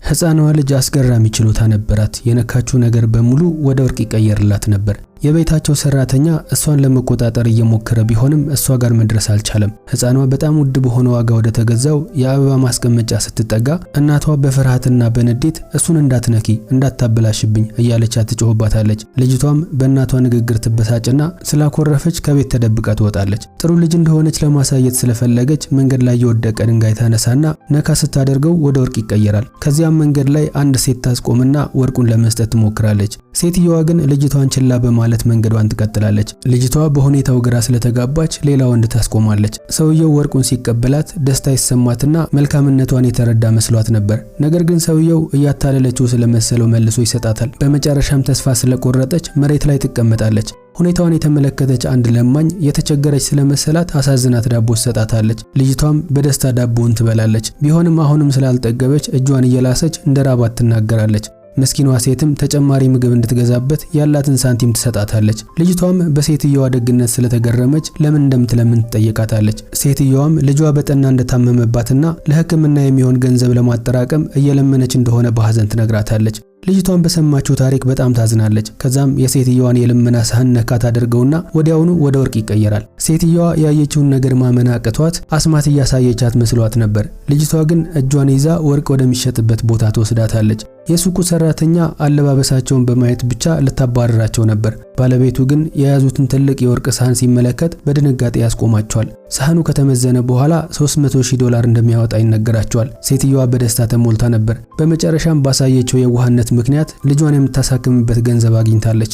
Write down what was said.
ሕፃኗ ልጅ አስገራሚ ችሎታ ነበራት። የነካችው ነገር በሙሉ ወደ ወርቅ ይቀየርላት ነበር። የቤታቸው ሰራተኛ እሷን ለመቆጣጠር እየሞከረ ቢሆንም እሷ ጋር መድረስ አልቻለም። ሕፃኗ በጣም ውድ በሆነ ዋጋ ወደ ተገዛው የአበባ ማስቀመጫ ስትጠጋ እናቷ በፍርሃትና በንዴት እሱን እንዳትነኪ እንዳታበላሽብኝ እያለች ትጮህባታለች። ልጅቷም በእናቷ ንግግር ትበሳጭና ስላኮረፈች ከቤት ተደብቃ ትወጣለች። ጥሩ ልጅ እንደሆነች ለማሳየት ስለፈለገች መንገድ ላይ የወደቀ ድንጋይ ታነሳና ነካ ስታደርገው ወደ ወርቅ ይቀየራል። ከዚያም መንገድ ላይ አንድ ሴት ታስቆምና ወርቁን ለመስጠት ትሞክራለች። ሴትየዋ ግን ልጅቷን ችላ በማለት መንገዷን ትቀጥላለች። ልጅቷ በሁኔታው ግራ ስለተጋባች ሌላ ወንድ ታስቆማለች። ሰውየው ወርቁን ሲቀበላት ደስታ ይሰማትና መልካምነቷን የተረዳ መስሏት ነበር። ነገር ግን ሰውየው እያታለለችው ስለመሰለው መልሶ ይሰጣታል። በመጨረሻም ተስፋ ስለቆረጠች መሬት ላይ ትቀመጣለች። ሁኔታውን የተመለከተች አንድ ለማኝ የተቸገረች ስለመሰላት አሳዝናት ዳቦ ሰጣታለች። ልጅቷም በደስታ ዳቦውን ትበላለች። ቢሆንም አሁንም ስላልጠገበች እጇን እየላሰች እንደራባት ትናገራለች። መስኪኗ ሴትም ተጨማሪ ምግብ እንድትገዛበት ያላትን ሳንቲም ትሰጣታለች። ልጅቷም በሴትየዋ ደግነት ስለተገረመች ለምን እንደምትለምን ትጠይቃታለች። ሴትየዋም ልጇ በጠና እንደታመመባትና ለሕክምና የሚሆን ገንዘብ ለማጠራቀም እየለመነች እንደሆነ በሐዘን ትነግራታለች። ልጅቷን በሰማችው ታሪክ በጣም ታዝናለች። ከዛም የሴትየዋን የልመና ሳህን ነካ ታደርገውና ወዲያውኑ ወደ ወርቅ ይቀየራል። ሴትየዋ ያየችውን ነገር ማመን አቅቷት አስማት እያሳየቻት መስሏት ነበር። ልጅቷ ግን እጇን ይዛ ወርቅ ወደሚሸጥበት ቦታ ትወስዳታለች። የሱቁ ሰራተኛ አለባበሳቸውን በማየት ብቻ ልታባረራቸው ነበር። ባለቤቱ ግን የያዙትን ትልቅ የወርቅ ሳህን ሲመለከት በድንጋጤ ያስቆማቸዋል። ሳህኑ ከተመዘነ በኋላ $300,000 እንደሚያወጣ ይነገራቸዋል። ሴትየዋ በደስታ ተሞልታ ነበር። በመጨረሻም ባሳየችው የዋህነት ምክንያት ልጇን የምታሳክምበት ገንዘብ አግኝታለች።